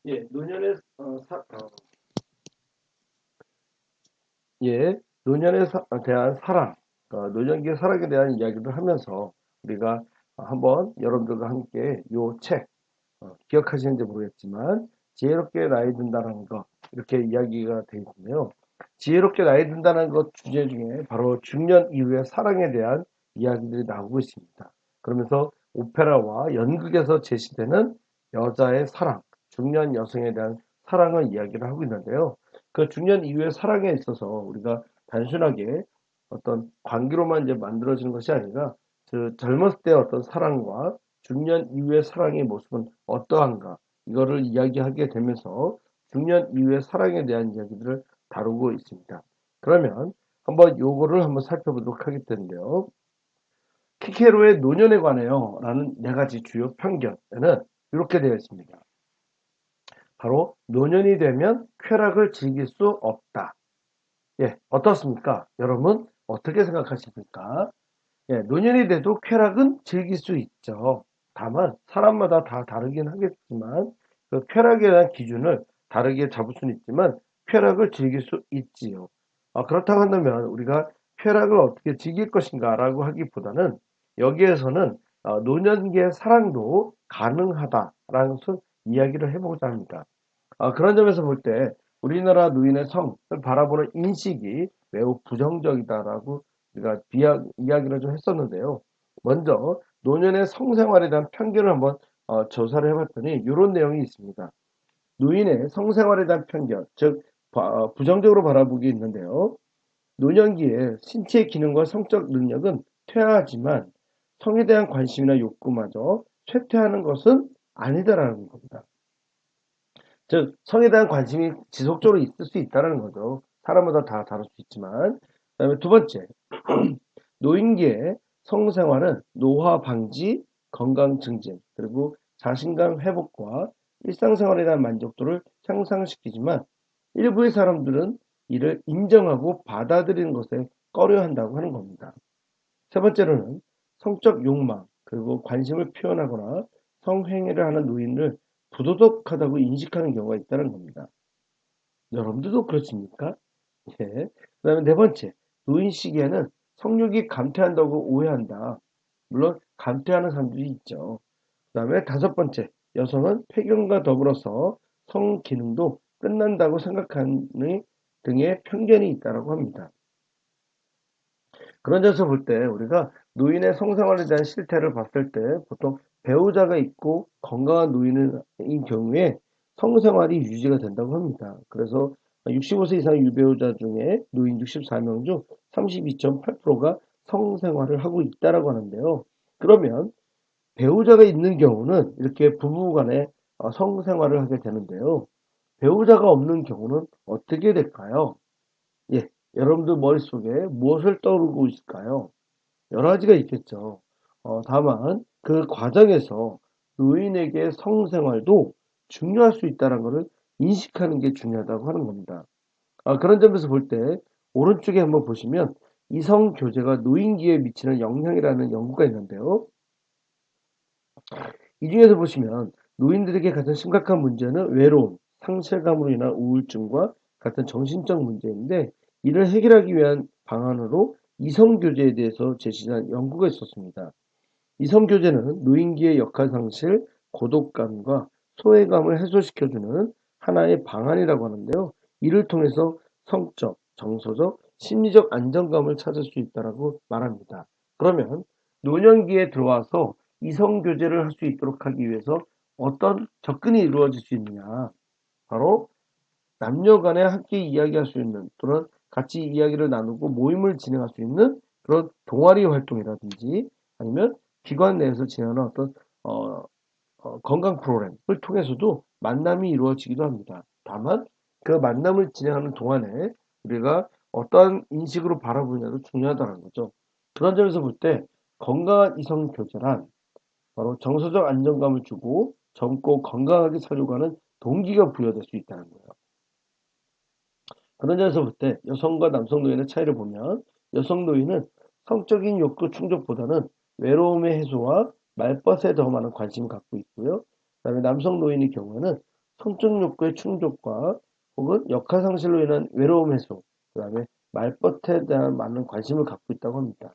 예, 노년에 예, 노년에 대한 사랑, 노년기의 사랑에 대한 이야기를 하면서 우리가 한번 여러분들과 함께 요 책, 기억하시는지 모르겠지만 지혜롭게 나이 든다는 것 이렇게 이야기가 되어 있는데요. 지혜롭게 나이 든다는 것 주제 중에 바로 중년 이후의 사랑에 대한 이야기들이 나오고 있습니다. 그러면서 오페라와 연극에서 제시되는 여자의 사랑, 중년 여성에 대한 사랑을 이야기를 하고 있는데요. 그 중년 이후의 사랑에 있어서 우리가 단순하게 어떤 관계로만 이제 만들어지는 것이 아니라 그 젊었을 때의 어떤 사랑과 중년 이후의 사랑의 모습은 어떠한가 이거를 이야기하게 되면서 중년 이후의 사랑에 대한 이야기들을 다루고 있습니다. 그러면 한번 요거를 한번 살펴보도록 하겠는데요. 키케로의 노년에 관해요 라는 네 가지 주요 편견에는 이렇게 되어 있습니다. 바로 노년이 되면 쾌락을 즐길 수 없다. 예, 어떻습니까? 여러분 어떻게 생각하십니까? 예, 노년이 돼도 쾌락은 즐길 수 있죠. 다만 사람마다 다 다르긴 하겠지만 그 쾌락에 대한 기준을 다르게 잡을 수는 있지만 쾌락을 즐길 수 있지요. 그렇다고 한다면 우리가 쾌락을 어떻게 즐길 것인가라고 하기보다는 여기에서는 노년기의 사랑도 가능하다라는 것을 이야기를 해보고자 합니다. 그런 점에서 볼 때 우리나라 노인의 성을 바라보는 인식이 매우 부정적이다라고 우리가 이야기를 좀 했었는데요. 먼저 노년의 성생활에 대한 편견을 한번 조사를 해봤더니 이런 내용이 있습니다. 노인의 성생활에 대한 편견, 즉 부정적으로 바라보기 있는데요. 노년기에 신체 기능과 성적 능력은 퇴화하지만 성에 대한 관심이나 욕구마저 쇠퇴하는 것은 아니다라는 겁니다. 즉 성에 대한 관심이 지속적으로 있을 수 있다는 거죠. 사람마다 다 다를 수 있지만. 그다음에 두 번째, 노인기의 성생활은 노화 방지, 건강 증진, 그리고 자신감 회복과 일상생활에 대한 만족도를 향상시키지만 일부의 사람들은 이를 인정하고 받아들이는 것에 꺼려한다고 하는 겁니다. 세 번째로는 성적 욕망, 그리고 관심을 표현하거나 성행위를 하는 노인을 부도덕하다고 인식하는 경우가 있다는 겁니다. 여러분들도 그렇습니까? 예. 그 다음에 네 번째, 노인 시기에는 성욕이 감퇴한다고 오해한다. 물론 감퇴하는 사람들이 있죠. 그 다음에 다섯 번째, 여성은 폐경과 더불어서 성 기능도 끝난다고 생각하는 등의 편견이 있다고 합니다. 그런 점에서 볼 때 우리가 노인의 성생활에 대한 실태를 봤을 때 보통 배우자가 있고 건강한 노인인 경우에 성생활이 유지가 된다고 합니다. 그래서 65세 이상 유배우자 중에 노인 64명 중 32.8%가 성생활을 하고 있다라고 하는데요. 그러면 배우자가 있는 경우는 이렇게 부부 간에 성생활을 하게 되는데요. 배우자가 없는 경우는 어떻게 될까요? 예, 여러분들 머릿속에 무엇을 떠오르고 있을까요? 여러 가지가 있겠죠. 다만 그 과정에서 노인에게 성생활도 중요할 수 있다는 것을 인식하는 게 중요하다고 하는 겁니다. 그런 점에서 볼 때 오른쪽에 한번 보시면 이성 교제가 노인기에 미치는 영향이라는 연구가 있는데요. 이 중에서 보시면 노인들에게 가장 심각한 문제는 외로움, 상실감으로 인한 우울증과 같은 정신적 문제인데 이를 해결하기 위한 방안으로 이성교제에 대해서 제시한 연구가 있었습니다. 이성교제는 노인기의 역할 상실, 고독감과 소외감을 해소시켜주는 하나의 방안이라고 하는데요. 이를 통해서 성적, 정서적, 심리적 안정감을 찾을 수 있다고 말합니다. 그러면 노년기에 들어와서 이성교제를 할 수 있도록 하기 위해서 어떤 접근이 이루어질 수 있느냐. 바로 남녀 간에 함께 이야기할 수 있는 또는 같이 이야기를 나누고 모임을 진행할 수 있는 그런 동아리 활동이라든지 아니면 기관 내에서 진행하는 어떤 어, 건강 프로그램을 통해서도 만남이 이루어지기도 합니다. 다만 그 만남을 진행하는 동안에 우리가 어떠한 인식으로 바라보느냐도 중요하다는 거죠. 그런 점에서 볼 때 건강한 이성 교제란 바로 정서적 안정감을 주고 젊고 건강하게 살려고 하는 동기가 부여될 수 있다는 거예요. 그런 점에서 볼 때 여성과 남성 노인의 차이를 보면 여성 노인은 성적인 욕구 충족보다는 외로움의 해소와 말벗에 더 많은 관심을 갖고 있고요. 그다음에 남성 노인의 경우에는 성적 욕구의 충족과 혹은 역할 상실로 인한 외로움 해소, 그 다음에 말벗에 대한 많은 관심을 갖고 있다고 합니다.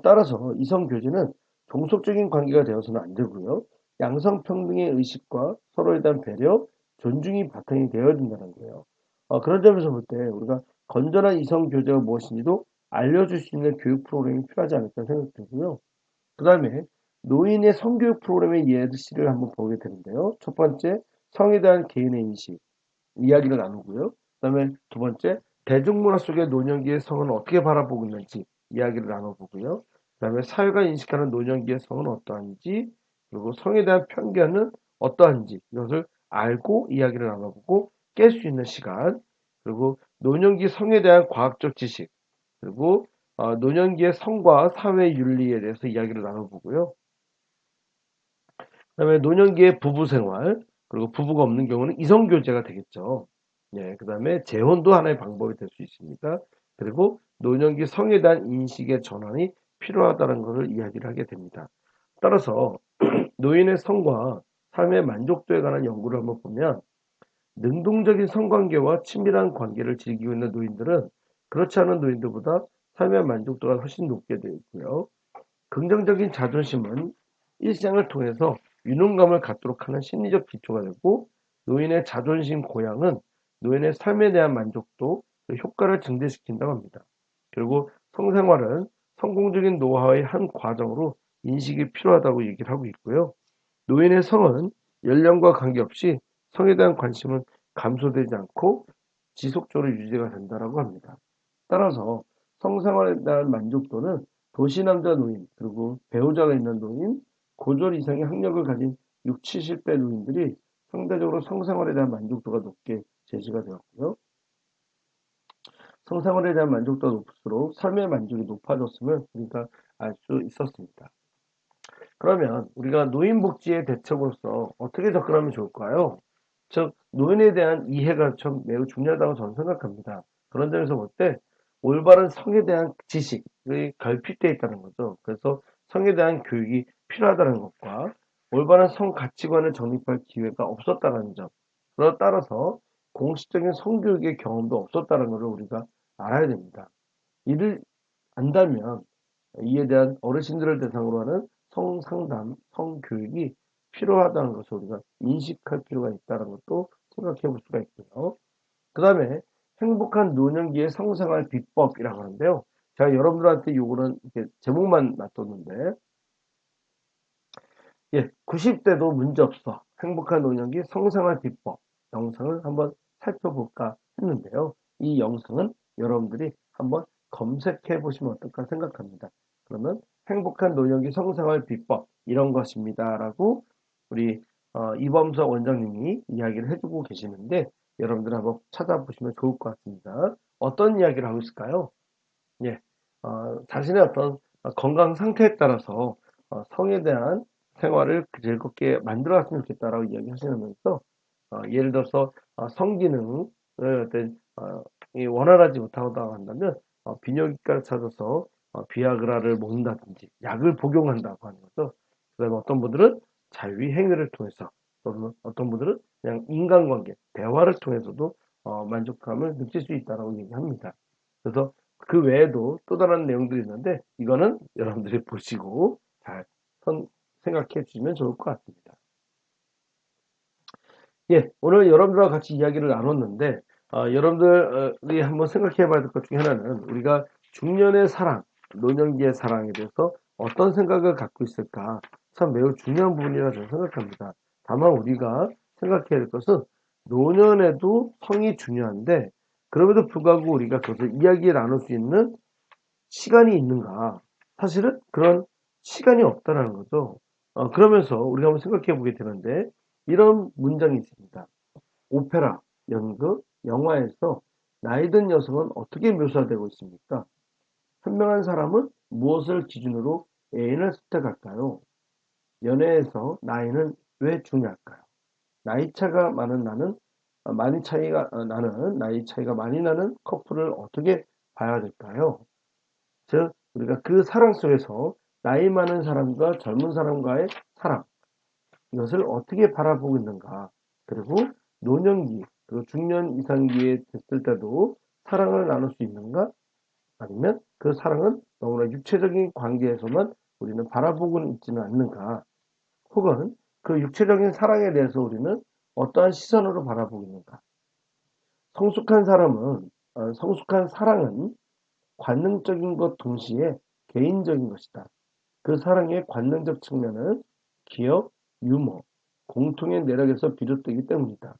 따라서 이성 교제는 종속적인 관계가 되어서는 안 되고요. 양성평등의 의식과 서로에 대한 배려, 존중이 바탕이 되어야 된다는 거예요. 그런 점에서 볼 때 우리가 건전한 이성 교제가 무엇인지도 알려줄 수 있는 교육 프로그램이 필요하지 않을까 생각되고요. 그 다음에 노인의 성교육 프로그램의 예시를 한번 보게 되는데요. 첫 번째, 성에 대한 개인의 인식, 이야기를 나누고요. 그 다음에 두 번째, 대중문화 속의 노년기의 성은 어떻게 바라보고 있는지 이야기를 나눠보고요. 그 다음에 사회가 인식하는 노년기의 성은 어떠한지, 그리고 성에 대한 편견은 어떠한지 이것을 알고 이야기를 나눠보고 깰 수 있는 시간, 그리고 노년기 성에 대한 과학적 지식, 그리고 노년기의 성과 사회 윤리에 대해서 이야기를 나눠보고요. 그다음에 노년기의 부부 생활, 그리고 부부가 없는 경우는 이성 교제가 되겠죠. 예, 그다음에 재혼도 하나의 방법이 될 수 있습니다. 그리고 노년기 성에 대한 인식의 전환이 필요하다는 것을 이야기를 하게 됩니다. 따라서 노인의 성과 삶의 만족도에 관한 연구를 한번 보면 능동적인 성관계와 친밀한 관계를 즐기고 있는 노인들은 그렇지 않은 노인들보다 삶의 만족도가 훨씬 높게 되어 있고요. 긍정적인 자존심은 일상을 통해서 유능감을 갖도록 하는 심리적 기초가 되고 노인의 자존심 고양은 노인의 삶에 대한 만족도, 효과를 증대시킨다고 합니다. 그리고 성생활은 성공적인 노화의 한 과정으로 인식이 필요하다고 얘기를 하고 있고요. 노인의 성은 연령과 관계없이 성에 대한 관심은 감소되지 않고 지속적으로 유지가 된다고 합니다. 따라서 성생활에 대한 만족도는 도시 남자 노인, 그리고 배우자가 있는 노인, 고졸 이상의 학력을 가진 60, 70대 노인들이 상대적으로 성생활에 대한 만족도가 높게 제시가 되었고요. 성생활에 대한 만족도가 높을수록 삶의 만족이 높아졌음을 우리가 알 수 있었습니다. 그러면 우리가 노인복지의 대책으로서 어떻게 접근하면 좋을까요? 즉, 노인에 대한 이해가 참 매우 중요하다고 저는 생각합니다. 그런 점에서 볼 때 올바른 성에 대한 지식이 결핍되어 있다는 거죠. 그래서 성에 대한 교육이 필요하다는 것과 올바른 성 가치관을 정립할 기회가 없었다는 점, 그에 따라서 공식적인 성교육의 경험도 없었다는 것을 우리가 알아야 됩니다. 이를 안다면 이에 대한 어르신들을 대상으로 하는 성상담, 성교육이 필요하다는 것을 우리가 인식할 필요가 있다는 것도 생각해 볼 수가 있고요. 그 다음에 행복한 노년기의 성생활 비법이라고 하는데요. 제가 여러분들한테 요거는 이렇게 제목만 놔뒀는데, 예, 90대도 문제없어. 행복한 노년기 성생활 비법 영상을 한번 살펴볼까 했는데요. 이 영상은 여러분들이 한번 검색해 보시면 어떨까 생각합니다. 그러면 행복한 노년기 성생활 비법 이런 것입니다. 라고 우리 이범석 원장님이 이야기를 해주고 계시는데 여러분들 한번 찾아보시면 좋을 것 같습니다. 어떤 이야기를 하고 있을까요? 예, 자신의 어떤 건강 상태에 따라서 성에 대한 생활을 즐겁게 만들어갔으면 좋겠다라고 이야기하시면서 예를 들어서 성기능을 어떤 원활하지 못하다고 한다면 비뇨기과를 찾아서 비아그라를 먹는다든지 약을 복용한다고 하는 거죠. 그다음에 어떤 분들은 자유의 행위를 통해서 또는 어떤 분들은 그냥 인간관계, 대화를 통해서도 만족감을 느낄 수 있다라고 얘기합니다. 그래서 그 외에도 또 다른 내용들이 있는데 이거는 여러분들이 보시고 잘 생각해 주시면 좋을 것 같습니다. 예, 오늘 여러분들과 같이 이야기를 나눴는데 여러분들이 한번 생각해 봐야 될 것 중에 하나는 우리가 중년의 사랑, 노년기의 사랑에 대해서 어떤 생각을 갖고 있을까 참 매우 중요한 부분이라 저는 생각합니다. 다만 우리가 생각해야 될 것은 노년에도 성이 중요한데 그럼에도 불구하고 우리가 그것을 이야기 나눌 수 있는 시간이 있는가? 사실은 그런 시간이 없다라는 거죠. 그러면서 우리가 한번 생각해 보게 되는데 이런 문장이 있습니다. 오페라, 연극, 영화에서 나이 든 여성은 어떻게 묘사되고 있습니까? 현명한 사람은 무엇을 기준으로 애인을 선택할까요? 연애에서 나이는 왜 중요할까요? 나이 차가 많은 나는 많이 차이가 나는 나이 차이가 많이 나는 커플을 어떻게 봐야 될까요? 즉 우리가 그 사랑 속에서 나이 많은 사람과 젊은 사람과의 사랑 이것을 어떻게 바라보고 있는가 그리고 노년기, 그리고 중년 이상기에 됐을 때도 사랑을 나눌 수 있는가? 아니면 그 사랑은 너무나 육체적인 관계에서만 우리는 바라보고는 있지는 않는가? 혹은 그 육체적인 사랑에 대해서 우리는 어떠한 시선으로 바라보고 있는가? 성숙한 사람은, 성숙한 사랑은 관능적인 것 동시에 개인적인 것이다. 그 사랑의 관능적 측면은 기억, 유머, 공통의 내력에서 비롯되기 때문이다.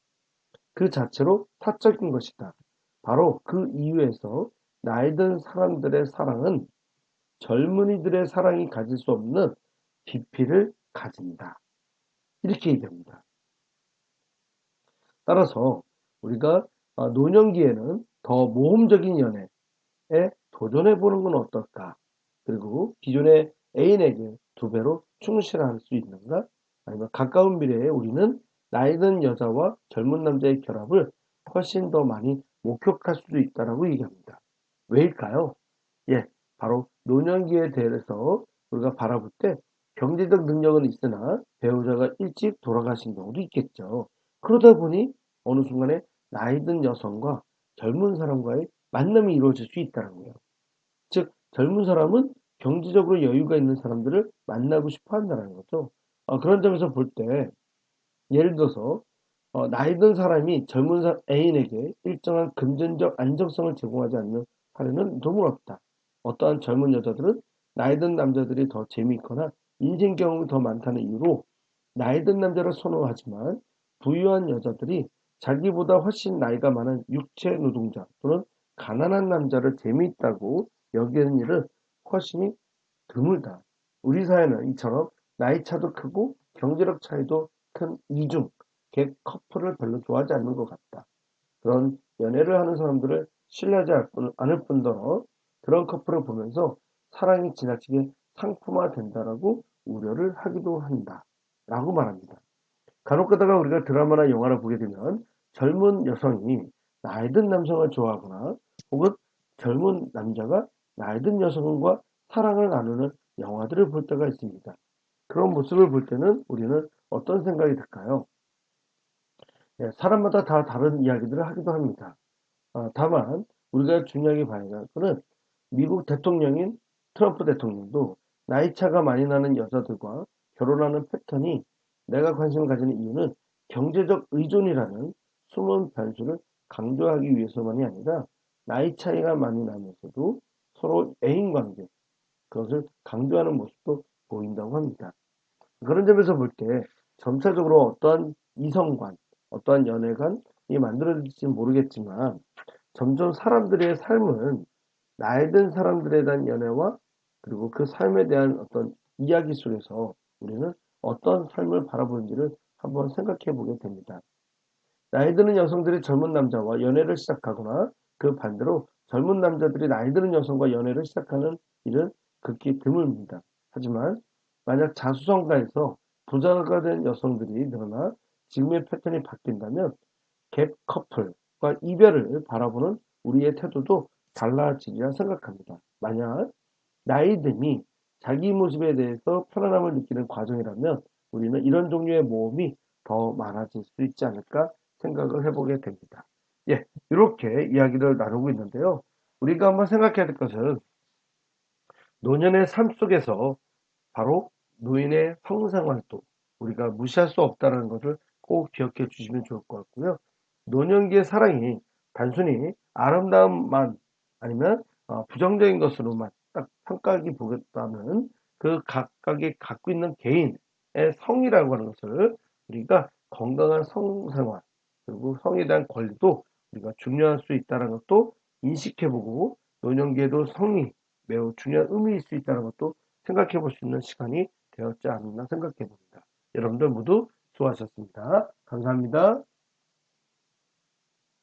그 자체로 사적인 것이다. 바로 그 이유에서 나이 든 사람들의 사랑은 젊은이들의 사랑이 가질 수 없는 깊이를 가진다. 이렇게 얘기합니다. 따라서 우리가 노년기에는 더 모험적인 연애에 도전해 보는 건 어떨까? 그리고 기존의 애인에게 두 배로 충실할 수 있는가? 아니면 가까운 미래에 우리는 나이 든 여자와 젊은 남자의 결합을 훨씬 더 많이 목격할 수도 있다라고 얘기합니다. 왜일까요? 예, 바로 노년기에 대해서 우리가 바라볼 때 경제적 능력은 있으나 배우자가 일찍 돌아가신 경우도 있겠죠. 그러다 보니 어느 순간에 나이 든 여성과 젊은 사람과의 만남이 이루어질 수 있다는 거예요. 즉, 젊은 사람은 경제적으로 여유가 있는 사람들을 만나고 싶어 한다는 거죠. 그런 점에서 볼 때, 예를 들어서, 나이 든 사람이 젊은 애인에게 일정한 금전적 안정성을 제공하지 않는 사례는 드물었다. 어떠한 젊은 여자들은 나이 든 남자들이 더 재미있거나 인생 경험이 더 많다는 이유로 나이 든 남자를 선호하지만 부유한 여자들이 자기보다 훨씬 나이가 많은 육체 노동자 또는 가난한 남자를 재미있다고 여기는 일은 훨씬 드물다. 우리 사회는 이처럼 나이 차도 크고 경제력 차이도 큰 이중, 갭 커플을 별로 좋아하지 않는 것 같다. 그런 연애를 하는 사람들을 신뢰하지 않을 뿐더러 그런 커플을 보면서 사랑이 지나치게 상품화된다라고 우려를 하기도 한다. 라고 말합니다. 간혹 가다가 우리가 드라마나 영화를 보게 되면 젊은 여성이 나이 든 남성을 좋아하거나 혹은 젊은 남자가 나이 든 여성과 사랑을 나누는 영화들을 볼 때가 있습니다. 그런 모습을 볼 때는 우리는 어떤 생각이 들까요? 네, 사람마다 다 다른 이야기들을 하기도 합니다. 다만 우리가 중요하게 봐야 할 것은 미국 대통령인 트럼프 대통령도 나이 차가 많이 나는 여자들과 결혼하는 패턴이 내가 관심을 가지는 이유는 경제적 의존이라는 숨은 변수를 강조하기 위해서만이 아니라 나이 차이가 많이 나면서도 서로 애인 관계, 그것을 강조하는 모습도 보인다고 합니다. 그런 점에서 볼 때 점차적으로 어떠한 이성관, 어떠한 연애관이 만들어질지 모르겠지만 점점 사람들의 삶은 나이 든 사람들에 대한 연애와 그리고 그 삶에 대한 어떤 이야기 속에서 우리는 어떤 삶을 바라보는지를 한번 생각해 보게 됩니다. 나이 드는 여성들이 젊은 남자와 연애를 시작하거나 그 반대로 젊은 남자들이 나이 드는 여성과 연애를 시작하는 일은 극히 드뭅니다. 하지만 만약 자수성가해서 부자가 된 여성들이 늘어나 지금의 패턴이 바뀐다면 갭 커플과 이별을 바라보는 우리의 태도도 달라지리라 생각합니다. 만약 나이듦이 자기 모습에 대해서 편안함을 느끼는 과정이라면 우리는 이런 종류의 모험이 더 많아질 수 있지 않을까 생각을 해보게 됩니다. 예, 이렇게 이야기를 나누고 있는데요. 우리가 한번 생각해야 될 것은 노년의 삶 속에서 바로 노인의 성생활도 우리가 무시할 수 없다는 것을 꼭 기억해 주시면 좋을 것 같고요. 노년기의 사랑이 단순히 아름다움만 아니면 부정적인 것으로만 딱 평가하기 보겠다는 그 각각이 갖고 있는 개인의 성이라고 하는 것을 우리가 건강한 성생활 그리고 성에 대한 권리도 우리가 중요할 수 있다는 것도 인식해보고 노년기에도 성이 매우 중요한 의미일 수 있다는 것도 생각해 볼 수 있는 시간이 되었지 않나 생각해 봅니다. 여러분들 모두 수고하셨습니다. 감사합니다.